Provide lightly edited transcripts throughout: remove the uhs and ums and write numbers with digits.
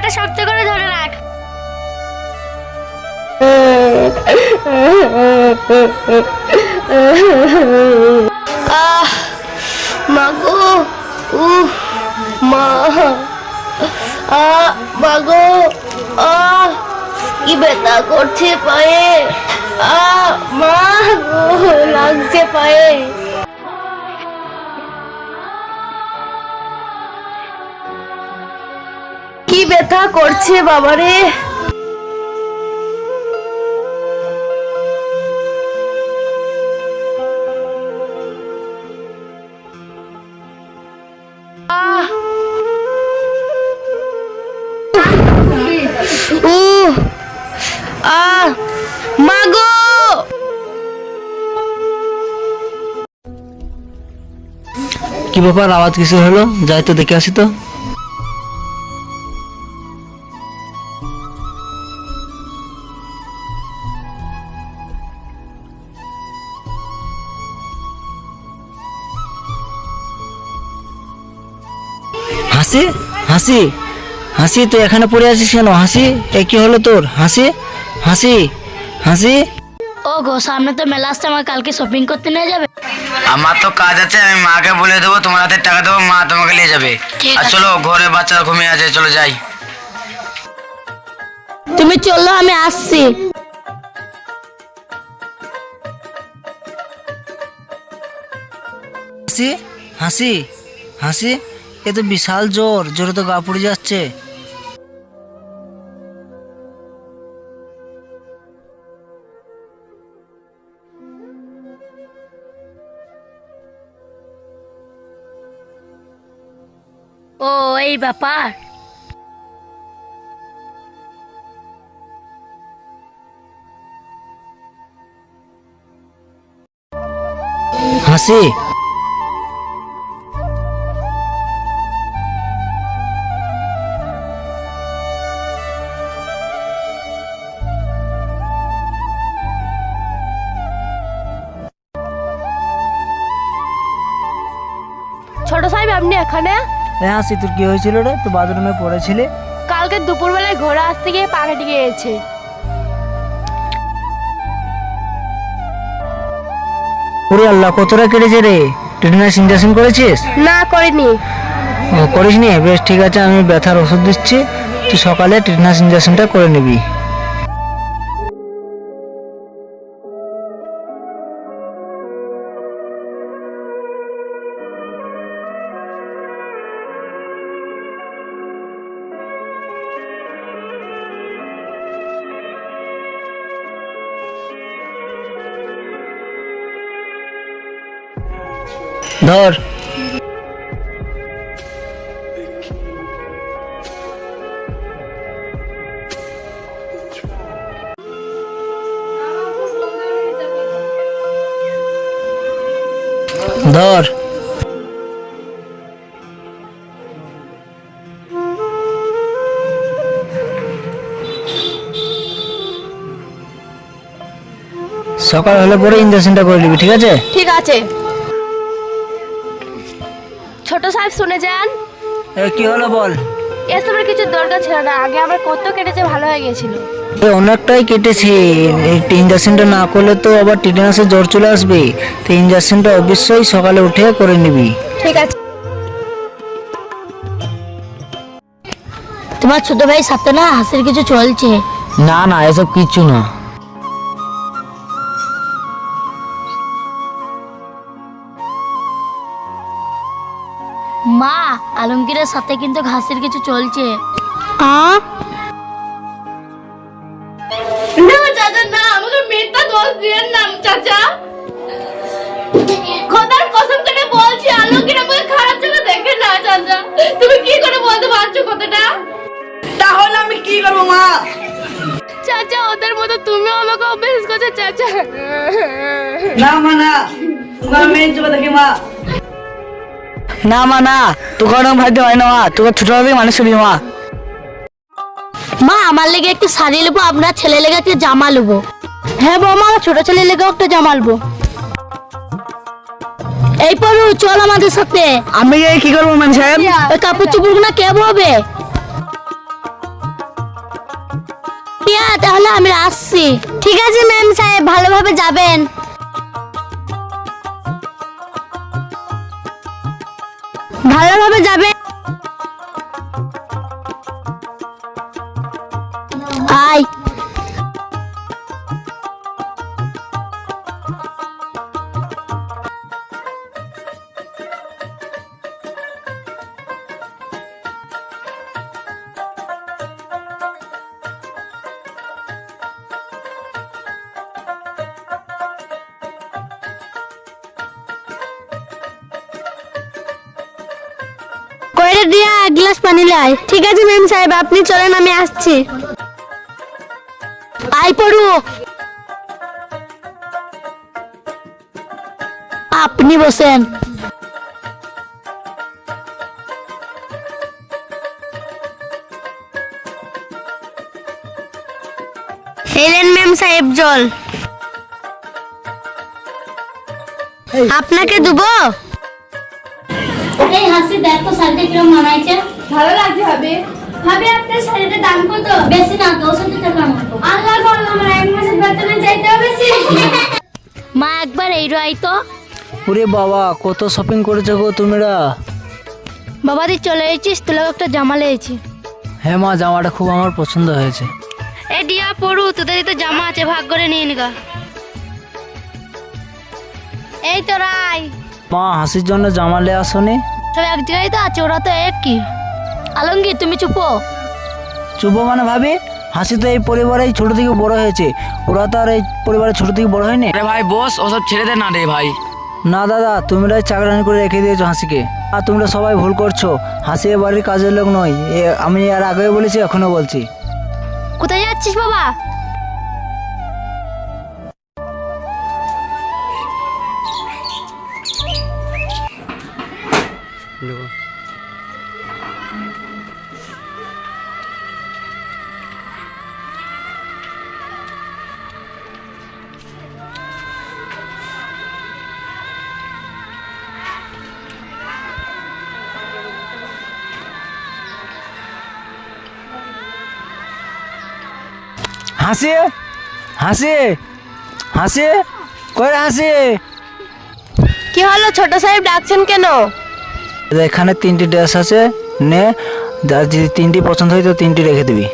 ব্যাগটা শক্ত করে ধরে রাখ। মাগো, উফ মা, মাগো, কি ব্যথা করছে পায়ে, মা গো, লাগছে পায়ে। কি ব্যথা করছে বাবারে। মাগো, কি ব্যাপার, আওয়াজ কিছু হলো? যাই তো দেখে আসি তো। হাসি, হাসি, হাসি, তুই এখানে পড়ে আছিস কেন? হাসি, এ কি হলো তোর? হাসি, হাসি, হাসি। ও গো, সামনে তো মেলা আসছে, আমার কালকে শপিং করতে নিয়ে যাবে? আমার তো কাজ আছে, আমি মাকে বলে দেবো, তোমার হাতে টাকা দেবো, মা তোমাকে নিয়ে যাবে। ঠিক আর আছে। চলো, ঘরে বাচ্চারা ঘুমিয়ে আছে, চলো যাই। তুমি চলো, আমি আসছি। হাসি, হাসি, হাসি, এ তো বিশাল জোর, জোরে তো গা পড়ে যাচ্ছে। ও, এই ব্যাপার। হাসি, ছোট সাহেব, আপনি এখানে? হাসি, তোর কি হয়েছিল রে? তুই বাথরুমে পড়েছিলি? কালকে দুপুরবেলায় ঘোড়া আসতে গিয়ে পা কেটে গিয়েছে। ওরে আল্লাহ, কতটা কেটেছে রে? টিটেনাস ইনজেকশন করেছিস? না, করিনি। ও, করিসনি? বেশ, ঠিক আছে, আমি ব্যথার ওষুধ দিচ্ছি, তুই সকালে টিটেনাস ইনজেকশনটা করে নিবি। ধর। ধর। সকাল হলে পরে ইনজেকশনটা করে নিবি, ঠিক আছে? ঠিক আছে। ছোট সাহেব, শুনে যান। কি হলো বল? এসবের কিছু দরকার ছিল না, আগে আমার কত কেটেছে, ভালো হয়ে গেছিল। অনেকটাই কেটেছে, ইনজেকশনটা না করলে তো আবার টিটেনাসের জ্বর চলে আসবে, তো ইনজেকশনটা অবশ্যই সকালে উঠে করে নিবি। ঠিক আছে। তোমার ছোট ভাই সাথে না হাসির কিছু চলছে। না না, এসব কিচ্ছু না। মা, আলমগীরের সাথে কিন্তু হাসির কিছু চলছে। না চাচা, না, আমাকে মিথ্যা দোষ দিয়েন না চাচা। খোদার কসম করে বলছি, আলোকের আমাকে খারাপ চোখে দেখে না চাচা। তুমি কি করে বলতে পারছো কথাটা? তাহলে আমি কি করবো মা? চাচা, ওদের মতো তুমিও আমাকে অভ্যাস করছো চাচা। না মা, না, তোমার মেয়ে চোখে দেখি মা। না মা, না, তোকে ওরকম ভাবতে হয় না মা, তোকে ছোটবেলা মানুষ করি মা। মা, আমার লেগে একটু শাড়ি নেবো, আপনার ছেলে লেগে একটা জামা নেবো। হ্যাঁ বৌমা, ছোট ছেলে লেগে একটা জামা আনবো। এই পরু, চল আমাদের সাথে। আমি কি করবো মান সাহেব? ওই কাপড় চুপড় গুলো কে হবে? তাহলে আমি আসছি। ঠিক আছে ম্যাম সাহেব, ভালোভাবে যাবেন। ভালোভাবে যাবেন। আয়। কইরে দিয়া এক গ্লাস পানি লাই। ঠিক আছে ম্যাম সাহেব, আপনি চলেন, আমি আসছি। আই পড়ু। আপনি বসেন। এলেন ম্যাম সাহেব জল। আপনাকে দেবো? এই হাসি দেখ তো শাড়িটা কিরকম মানাইছে। ভালো লাগছে ভাবি। ভাবি আপনার শাড়িটার দাম কত? বেশি না, 62 টাকার মতো। আল্লাহ গো, আমার এক মাসের বেতনে চাইতে হবে। মা একবার এই রাই তো। ওরে বাবা, কত শপিং করেছো গো তোমরা। বাবাদি চলে এসেছিস, তোলা একটা জামা লেগেছি। হ্যাঁ মা, জামাটা খুব আমার পছন্দ হয়েছে। এ দিয়া পড়ু, তোদের তো জামা আছে, ভাগ করে নিয়ে নিগা। এই তো রাই। মা, হাসির জন্য জামা লে আসনি? সব এক জায়গায় তো আছে, ওরা তো একই। আলমগীর তুমি চুপো। চুপ মানে ভাবি, হাসি তো এই পরিবারেই ছোট থেকে বড় হয়েছে, ওরা তো আর এই পরিবারে ছোট থেকে বড় হয়নি। আরে ভাই বস, ওসব ছেড়ে দে না রে ভাই। না দাদা, তোমরাই চাকরানি করে রেখে দিয়েছো হাসিকে। আর তোমরা সবাই ভুল করছো, হাসি এ বাড়ির কাজের লোক নয়। আমি আর আগেও বলেছি, এখনো বলছি। কোথায় যাচ্ছিস বাবা? হাসি, হাসি, হাসি, কই রে হাসি? কি হলো ছোট সাহেব, ডাকছেন কেন? এখানে 3টি ড্রেস আছে, নে। যার যদি 3টি পছন্দ হয় তো 3টি রেখে দিবি।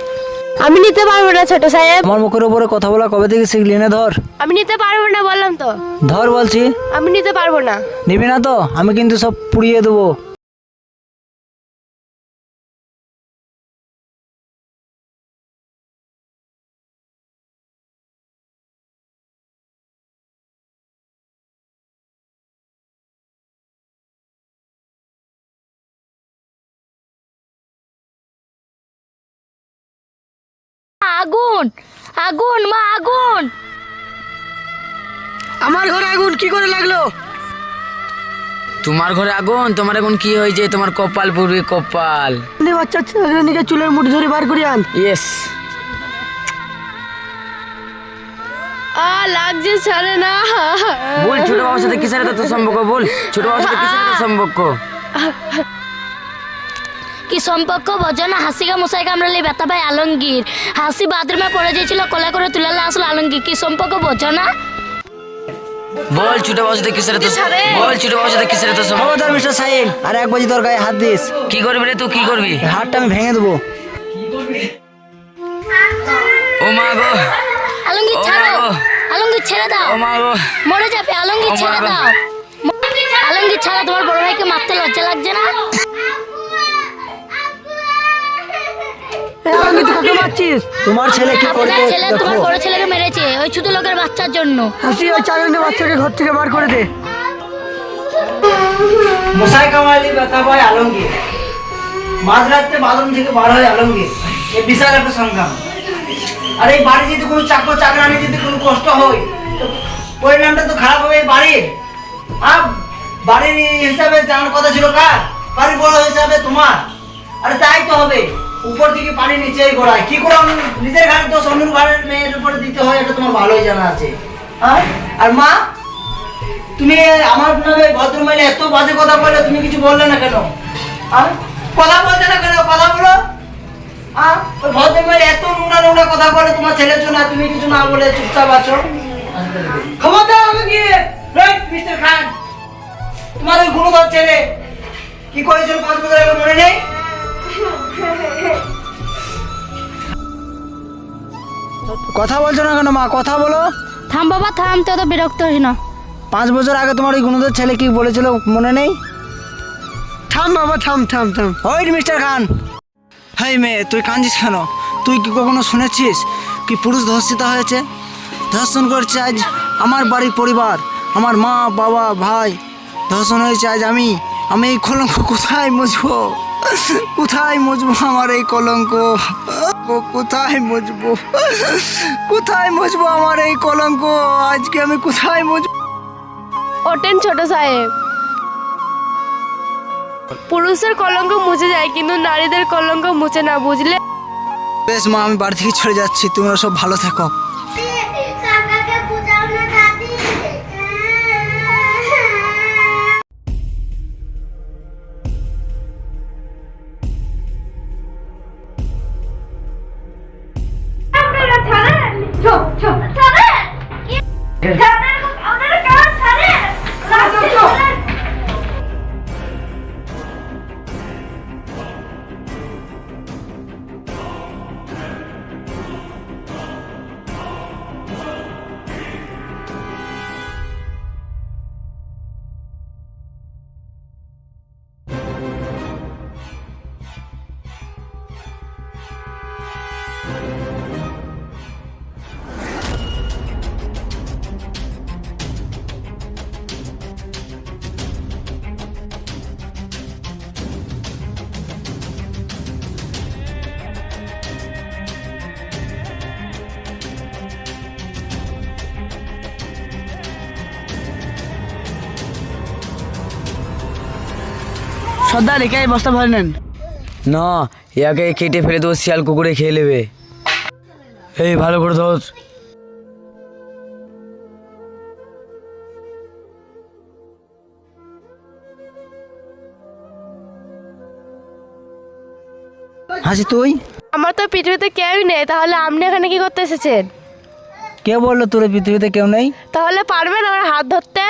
আমি নিতে পারবো না ছোট সাহেব। আমার মুখের উপরে কথা বলা কবে থেকে শিখলি? না ধর। আমি নিতে পারবো না বললাম তো। ধর বলছি। আমি নিতে পারবো না। নিবি না তো আমি কিন্তু সব পুড়িয়ে দেবো। আগুন, আগুন, মা আগুন। আমার ঘরে আগুন কি করে লাগলো? তোমার ঘরে আগুন? তোমার এখন কি হয়েছে? তোমার কপাল পুরবি কপাল। বাচ্চা ছেলেকে চুলের মুঠি ধরে বার করে আন। ইয়েস। লাগছে ছাড়ে না। বল ছোট বাবার সাথে কিসের এত সম্পর্ক? বল ছোট বাবার সাথে কিসের এত সম্পর্ক? কি সম্পর্ক বোঝো না? হাসিকা মশাই কামড়ালে ব্যথা পায় আলমগীর। হাসি বাথরুমে পড়ে গিয়েছিল, কোলে করে তুলালে আসলো আলমগীর। কি সম্পর্ক বোঝো না? বল ছোট বাবার সাথে কিসের এত বল ছোট বাবার সাথে কিসের এত সম্পর্ক? খবরদার মিস্টার সাইন, আর এক বাজি তোর গায়ে হাত দিস। কি করবি রে তুই? কি করবি? হাতটা আমি ভেঙে দেবো। ও মা গো, আলমগীর ও ছাড়ো, মা গো। আলমগীর ছেড়ে দাও, ও মা গো। মরে যাবে। আলমগীর ও মা ছেড়ে গো। দাও। আলমগীর ছাড়া, তোমার বড় ভাইকে মারতে লজ্জা লাগছে না? তোমার ছেলে কি আপনার করতে ছেলে তোমার বড় ছেলেকে মেরেছে, ওই ছোট লোকের বাচ্চার জন্য। হাসি, ওই চাকরানি বাচ্চাকে ঘর থেকে বার করে দে। মশাই কামালি ব্যথা পায় আলমগীর, মাঝরাতে বাথরুম থেকে বার হয় আলমগীর। এই বিশাল একটা সংগ্রাম। আর এই বাড়ি যদি কোনো চাকরানি যদি কোনো কষ্ট হয় তো পরিণামটা তো খারাপ হবে এই বাড়ির। আর বাড়ির হিসাবে জানার কথা ছিল কার? বাড়ির বড় হিসাবে তোমার। আরে তাই তো হবে, উপর থেকে পানি নিচেই গড়ায়। কি করে নিজের ঘাড়ে দোষ অন্যের ঘরের মেয়ের উপরে দিতে হয়, এটা তোমার ভালোই জানা আছে। আর মা, তুমি আমার নামে ভদ্রমহিলা এত বাজে কথা বলে, তুমি কিছু বললে না কেন? কথা বলছে না কেন? কথা বলো। ওই ভদ্রমহিলা এত নোংরা নোংরা কথা কথা বলে তোমার ছেলের জন্য, আর তুমি কিছু না বলে চুপচাপ আছো। ক্ষমতা আমাকে মিস্টার খান, তোমার ওই গুণধর ছেলে কি করেছিল 5 বছর আগে মনে নেই? কথা বলছো না কেন মা? কথা বলো। থাম বাবা থাম, তুই তো বিরক্ত হইস না। 5 বছর আগে তোমার ওই গুণধর ছেলে কি বলেছিল মনে নেই? থাম বাবা, থাম থাম থাম। ওই মিস্টার খান। হেই মেয়ে, তুই কাঁদছিস কেন? তুই কি কখনো শুনেছিস কি পুরুষ ধর্ষিতা হয়েছে? ধর্ষণ করছে আজ আমার বাড়ির পরিবার, আমার মা বাবা ভাই ধর্ষণ হয়েছে। আজ আমি এই কলঙ্ক কোথায় মুছবো? কোথায় মুছবো আমার এই কলঙ্ক? কোথায় মুছবো? কোথায় মুছবো আমার এই কলঙ্ক? আজকে আমি কোথায় মুছবো? ওঠেন ছোট সাহেব, পুরুষের কলঙ্ক মুছে যায় কিন্তু নারীদের কলঙ্ক মুছে না, বুঝলে? বেশ মা, আমি বাড়ি থেকে চলে যাচ্ছি, তোমরা সব ভালো থেকো। কাকাকে বুঝাও না দাদি। আপনারা ছাড়েন, চুপ চুপ ছাড়েন, ছাড়েন, আপনারা কাজ ছাড়েন, চুপ। সর্দার, একে এই বস্তা ভরে নেন। না, ইয়াকে কেটে ফেলে দেবো, শিয়াল কুকুরে খেয়ে নেবে। এই ভালো করে ধর। হাসি তুই? আমার তো পৃথিবীতে কেউই নেই, তাহলে আপনি এখানে কি করতে এসেছেন? কে বললো তোর পৃথিবীতে কেউ নেই? তাহলে পারবেন আমার হাত ধরতে?